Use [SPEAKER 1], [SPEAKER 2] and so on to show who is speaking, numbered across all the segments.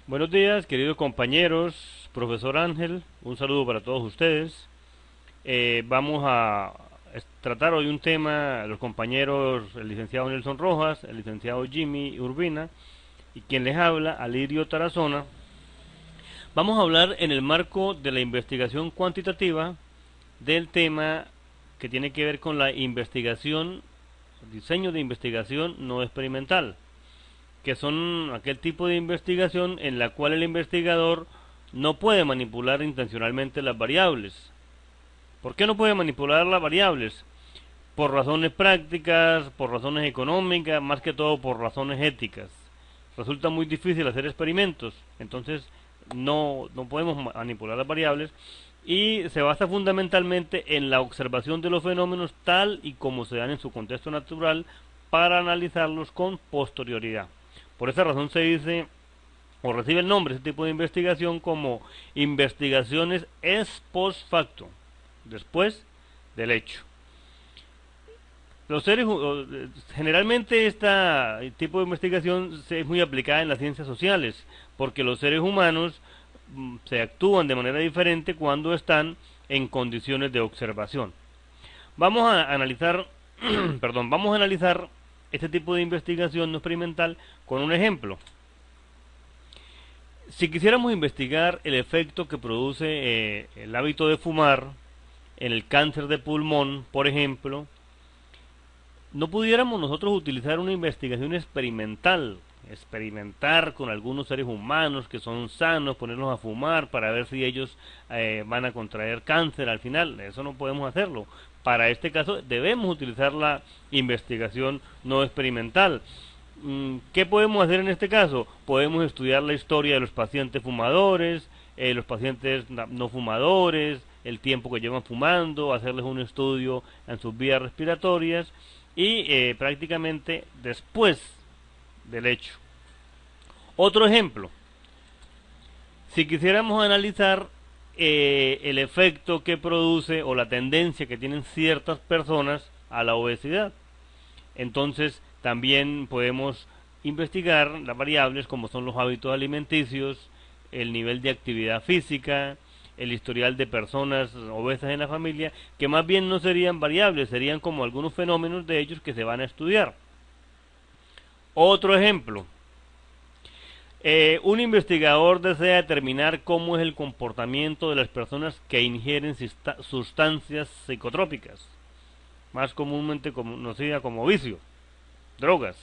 [SPEAKER 1] Buenos días, queridos compañeros, profesor Ángel, un saludo para todos ustedes. Vamos a tratar hoy un tema, los compañeros, el licenciado Nelson Rojas, el licenciado Jimmy Urbina y quien les habla, Alirio Tarazona. Vamos a hablar en el marco de la investigación cuantitativa del tema que tiene que ver con la investigación, diseño de investigación no experimental, que son aquel tipo de investigación en la cual el investigador no puede manipular intencionalmente las variables. ¿Por qué no puede manipular las variables? Por razones prácticas, por razones económicas, más que todo por razones éticas. Resulta muy difícil hacer experimentos, entonces no podemos manipular las variables y se basa fundamentalmente en la observación de los fenómenos tal y como se dan en su contexto natural para analizarlos con posterioridad. Por esa razón se dice o recibe el nombre ese tipo de investigación como investigaciones ex post facto, después del hecho. Los seres, generalmente este tipo de investigación es muy aplicada en las ciencias sociales, porque los seres humanos se actúan de manera diferente cuando están en condiciones de observación. Vamos a analizar, perdón, vamos a analizar este tipo de investigación no experimental con un ejemplo. Si quisiéramos investigar el efecto que produce el hábito de fumar en el cáncer de pulmón, por ejemplo, no pudiéramos nosotros utilizar una investigación experimental, experimentar con algunos seres humanos que son sanos, ponerlos a fumar para ver si ellos van a contraer cáncer al final. Eso no podemos hacerlo. Para este caso debemos utilizar la investigación no experimental. ¿Qué podemos hacer en este caso? Podemos estudiar la historia de los pacientes fumadores, los pacientes no fumadores, el tiempo que llevan fumando, hacerles un estudio en sus vías respiratorias y prácticamente después del hecho. Otro ejemplo, si quisiéramos analizar el efecto que produce o la tendencia que tienen ciertas personas a la obesidad, entonces también podemos investigar las variables como son los hábitos alimenticios, el nivel de actividad física, el historial de personas obesas en la familia, que más bien no serían variables, serían como algunos fenómenos de ellos que se van a estudiar. Otro ejemplo, un investigador desea determinar cómo es el comportamiento de las personas que ingieren sustancias psicotrópicas, más comúnmente conocida como vicio, drogas.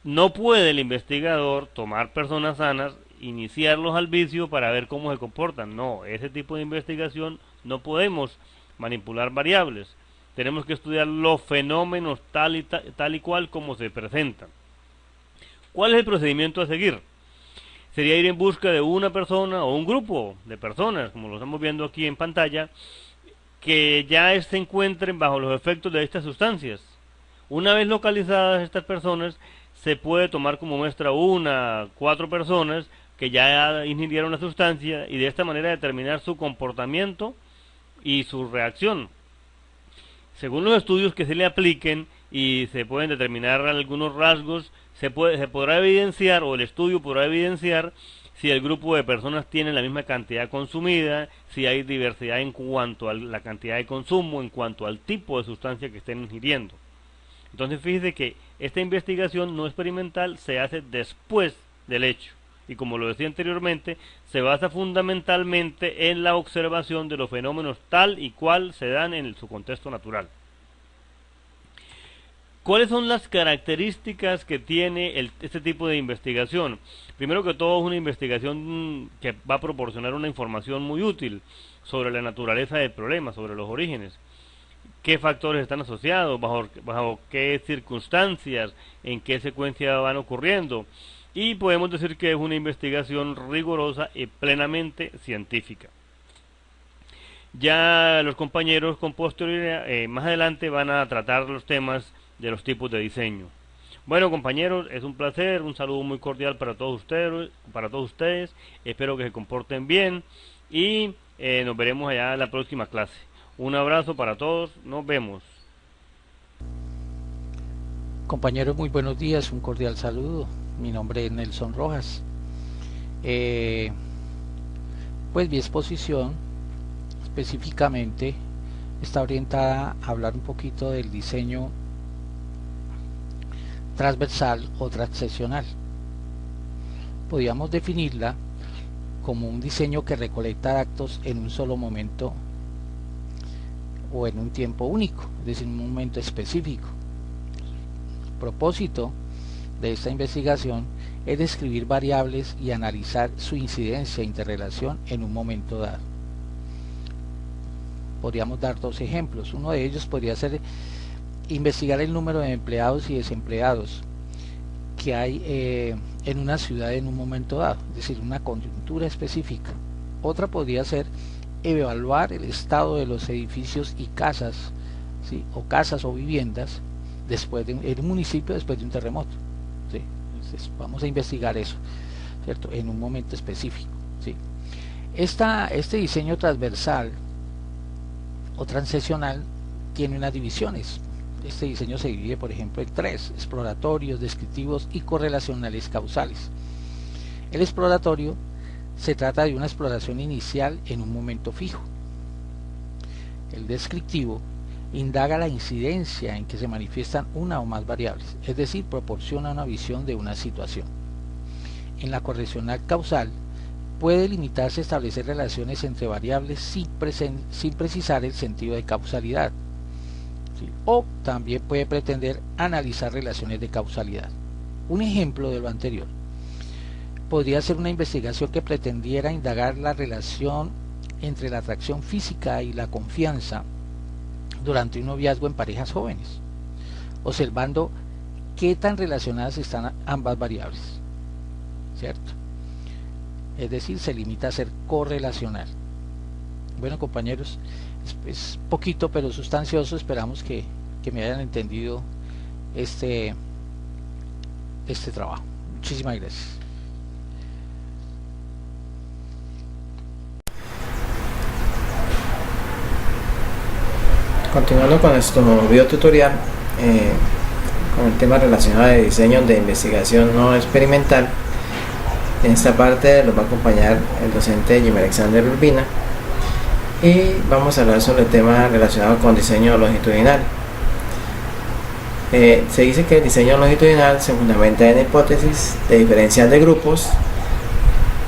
[SPEAKER 1] No puede el investigador tomar personas sanas, iniciarlos al vicio para ver cómo se comportan. No, ese tipo de investigación no podemos manipular variables. Tenemos que estudiar los fenómenos tal y cual como se presentan. ¿Cuál es el procedimiento a seguir? Sería ir en busca de una persona o un grupo de personas, como lo estamos viendo aquí en pantalla, que ya se encuentren bajo los efectos de estas sustancias. Una vez localizadas estas personas, se puede tomar como muestra una, 4 personas que ya ingirieron la sustancia y de esta manera determinar su comportamiento y su reacción. Según los estudios que se le apliquen y se pueden determinar algunos rasgos, se podrá evidenciar o el estudio podrá evidenciar si el grupo de personas tiene la misma cantidad consumida, si hay diversidad en cuanto a la cantidad de consumo, en cuanto al tipo de sustancia que estén ingiriendo. Entonces fíjese que esta investigación no experimental se hace después del hecho y como lo decía anteriormente, se basa fundamentalmente en la observación de los fenómenos tal y cual se dan en su contexto natural. ¿Cuáles son las características que tiene este tipo de investigación? Primero que todo es una investigación que va a proporcionar una información muy útil sobre la naturaleza del problema, sobre los orígenes, qué factores están asociados, bajo qué circunstancias, en qué secuencia van ocurriendo. Y podemos decir que es una investigación rigurosa y plenamente científica. Ya los compañeros con posterioridad, más adelante van a tratar los temas de los tipos de diseño. Bueno compañeros, es un placer, un saludo muy cordial para todos ustedes, espero que se comporten bien y nos veremos allá en la próxima clase. Un abrazo para todos, nos vemos.
[SPEAKER 2] Compañeros, muy buenos días, un cordial saludo. Mi nombre es Nelson Rojas. Pues mi exposición específicamente está orientada a hablar un poquito del diseño transversal o transeccional. Podríamos definirla como un diseño que recolecta datos en un solo momento o en un tiempo único, es decir, en un momento específico. El propósito de esta investigación es describir variables y analizar su incidencia e interrelación en un momento dado. Podríamos dar dos ejemplos. Uno de ellos podría ser investigar el número de empleados y desempleados que hay en una ciudad en un momento dado, es decir, una coyuntura específica. Otra podría ser evaluar el estado de los edificios y casas, ¿sí? O casas o viviendas después de en un municipio después de un terremoto, ¿sí? Entonces, vamos a investigar eso, ¿cierto? En un momento específico, ¿sí? Este diseño transversal o transeccional tiene unas divisiones. Este diseño se divide, por ejemplo, en tres: exploratorios, descriptivos y correlacionales causales. El exploratorio se trata de una exploración inicial en un momento fijo. El descriptivo indaga la incidencia en que se manifiestan una o más variables, es decir, proporciona una visión de una situación. En la correlacional causal puede limitarse a establecer relaciones entre variables sin precisar el sentido de causalidad, ¿sí? O también puede pretender analizar relaciones de causalidad. Un ejemplo de lo anterior podría ser una investigación que pretendiera indagar la relación entre la atracción física y la confianza durante un noviazgo en parejas jóvenes, observando qué tan relacionadas están ambas variables, ¿cierto? Es decir, se limita a ser correlacional. Bueno, compañeros, es poquito pero sustancioso. Esperamos que me hayan entendido este trabajo. Muchísimas gracias.
[SPEAKER 3] Continuando con nuestro video tutorial, con el tema relacionado de diseño de investigación no experimental, en esta parte nos va a acompañar el docente Jimmy Alexander Urbina y vamos a hablar sobre el tema relacionado con diseño longitudinal. Se dice que el diseño longitudinal se fundamenta en hipótesis de diferencial de grupos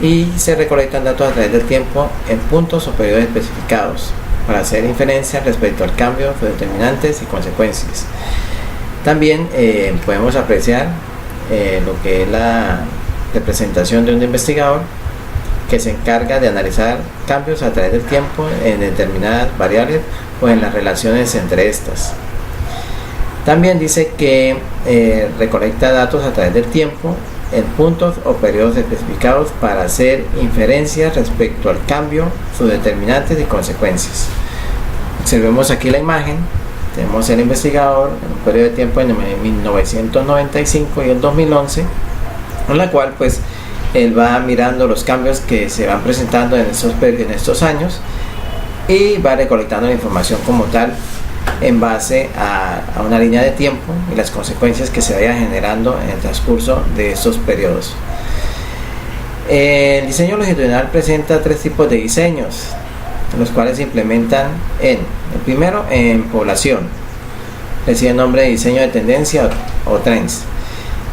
[SPEAKER 3] y se recolectan datos a través del tiempo en puntos o periodos especificados para hacer inferencias respecto al cambio, sus determinantes y consecuencias. También podemos apreciar lo que es la representación de un investigador que se encarga de analizar cambios a través del tiempo en determinadas variables o en las relaciones entre estas. También dice que recolecta datos a través del tiempo en puntos o periodos especificados para hacer inferencias respecto al cambio, sus determinantes y consecuencias. Observemos aquí la imagen. Tenemos el investigador en un periodo de tiempo en 1995 y el 2011, en la cual pues él va mirando los cambios que se van presentando en estos años y va recolectando la información como tal en base a una línea de tiempo y las consecuencias que se vayan generando en el transcurso de estos periodos. El diseño longitudinal presenta tres tipos de diseños, los cuales se implementan el primero en población, recibe el nombre de diseño de tendencia o trends.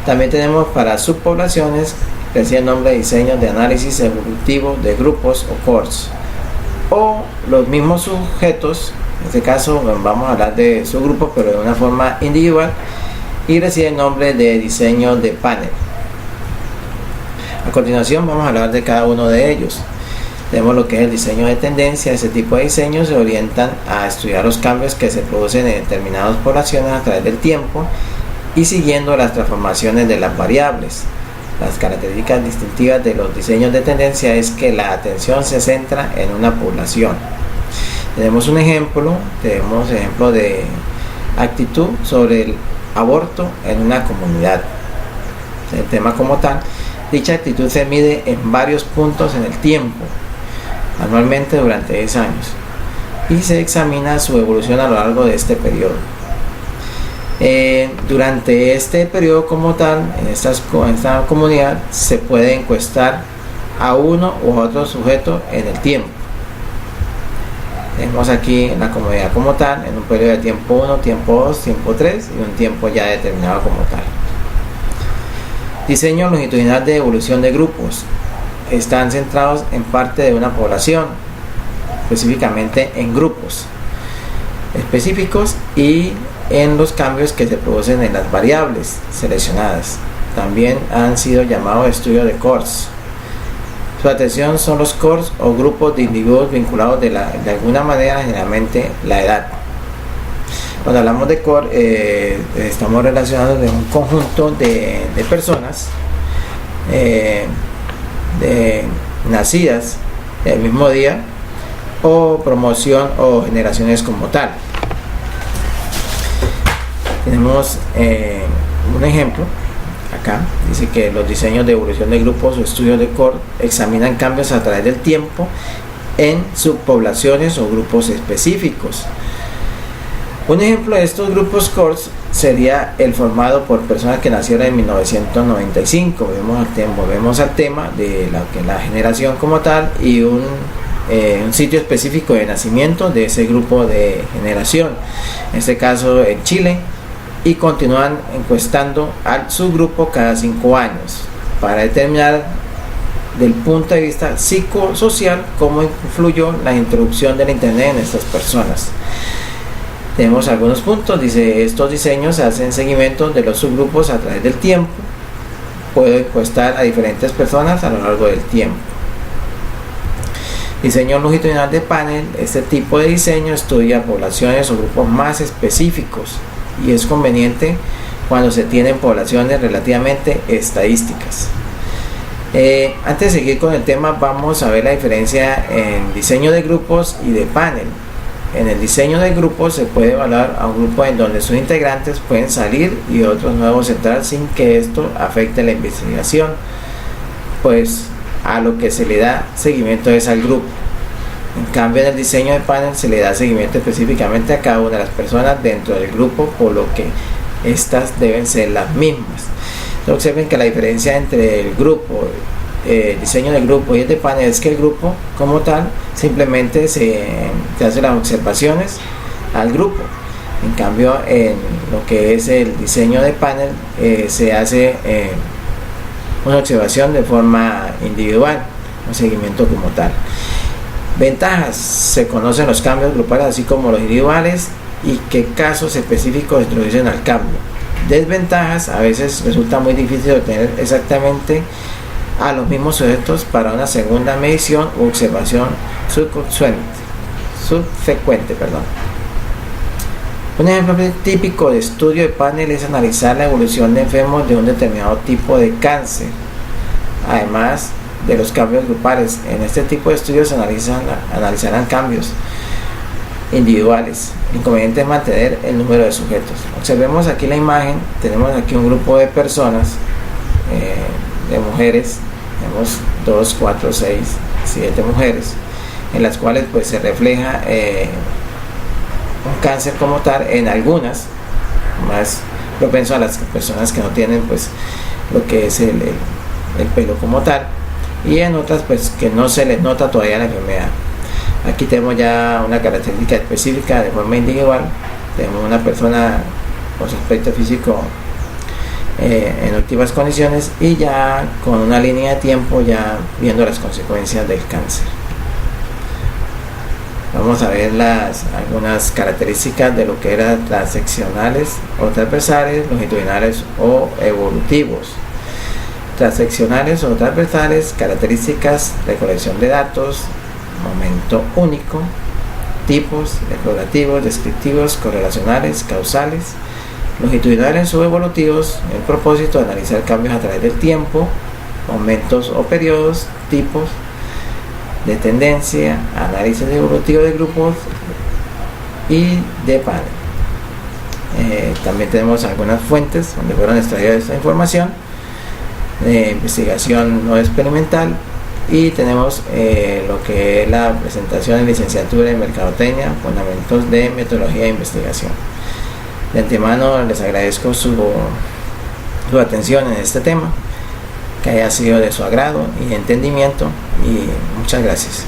[SPEAKER 3] También tenemos para subpoblaciones, recibe el nombre de diseño de análisis evolutivo de grupos o cohorts, o los mismos sujetos. En este caso vamos a hablar de subgrupos pero de una forma individual, y recibe el nombre de diseño de panel. A continuación vamos a hablar de cada uno de ellos. Tenemos lo que es el diseño de tendencia. Ese tipo de diseños se orientan a estudiar los cambios que se producen en determinadas poblaciones a través del tiempo y siguiendo las transformaciones de las variables. Las características distintivas de los diseños de tendencia es que la atención se centra en una población. Tenemos ejemplo de actitud sobre el aborto en una comunidad. El tema como tal, dicha actitud se mide en varios puntos en el tiempo, anualmente durante 10 años, y se examina su evolución a lo largo de este periodo. Durante este periodo como tal, en esta comunidad se puede encuestar a uno u otro sujeto en el tiempo. Tenemos aquí la comodidad como tal, en un periodo de tiempo 1, tiempo 2, tiempo 3 y un tiempo ya determinado como tal. Diseño longitudinal de evolución de grupos. Están centrados en parte de una población, específicamente en grupos específicos y en los cambios que se producen en las variables seleccionadas. También han sido llamados estudios de cores. Su atención son los cores o grupos de individuos vinculados de alguna manera, generalmente la edad. Cuando hablamos de core, estamos relacionados de un conjunto de personas nacidas el mismo día o promoción o generaciones como tal. Tenemos un ejemplo acá, dice que los diseños de evolución de grupos o estudios de core examinan cambios a través del tiempo en subpoblaciones o grupos específicos. Un ejemplo de estos grupos cores sería el formado por personas que nacieron en 1995. Volvemos al tema de la generación como tal y un sitio específico de nacimiento de ese grupo de generación, en este caso en Chile, y continúan encuestando al subgrupo cada 5 años para determinar del punto de vista psicosocial cómo influyó la introducción del internet en estas personas. Tenemos algunos puntos. Dice: estos diseños hacen seguimiento de los subgrupos a través del tiempo. Puede encuestar a diferentes personas a lo largo del tiempo. Diseño longitudinal de panel. Este tipo de diseño estudia poblaciones o grupos más específicos y es conveniente cuando se tienen poblaciones relativamente estadísticas. Antes de seguir con el tema, vamos a ver la diferencia en diseño de grupos y de panel. En el diseño de grupos se puede evaluar a un grupo en donde sus integrantes pueden salir y otros nuevos entrar sin que esto afecte la investigación, pues a lo que se le da seguimiento es al grupo. En cambio, en el diseño de panel se le da seguimiento específicamente a cada una de las personas dentro del grupo, por lo que estas deben ser las mismas. Entonces, observen que la diferencia entre el grupo, diseño del grupo y el de panel es que el grupo como tal simplemente se hace las observaciones al grupo. En cambio, en lo que es el diseño de panel se hace una observación de forma individual, un seguimiento como tal. Ventajas: se conocen los cambios grupales así como los individuales y qué casos específicos introducen al cambio. Desventajas: a veces resulta muy difícil obtener exactamente a los mismos sujetos para una segunda medición u observación subsecuente. Un ejemplo típico de estudio de panel es analizar la evolución de enfermos de un determinado tipo de cáncer, además de los cambios grupales. En este tipo de estudios analizarán cambios individuales. Inconveniente es mantener el número de sujetos. Observemos aquí la imagen. Tenemos aquí un grupo de personas, de mujeres. Tenemos 2, 4, 6, 7 mujeres, en las cuales pues se refleja un cáncer como tal. En algunas más propenso a las personas que no tienen pues lo que es el pelo como tal, y en otras pues que no se les nota todavía la enfermedad. Aquí tenemos ya una característica específica de forma individual. Tenemos una persona con su aspecto físico en óptimas condiciones y ya con una línea de tiempo ya viendo las consecuencias del cáncer. Vamos a ver algunas características de lo que eran transeccionales o transversales, longitudinales o evolutivos. Transeccionales o transversales: características, recolección de datos, momento único, tipos, explorativos, descriptivos, correlacionales, causales. Longitudinales o evolutivos: el propósito de analizar cambios a través del tiempo, momentos o periodos, tipos de tendencia, análisis evolutivo de grupos y de panel. También tenemos algunas fuentes donde fueron extraídas esta información de investigación no experimental, y tenemos lo que es la presentación en licenciatura en mercadotecnia, fundamentos de metodología de investigación. De antemano les agradezco su atención en este tema. que haya sido de su agrado y entendimiento, y muchas gracias.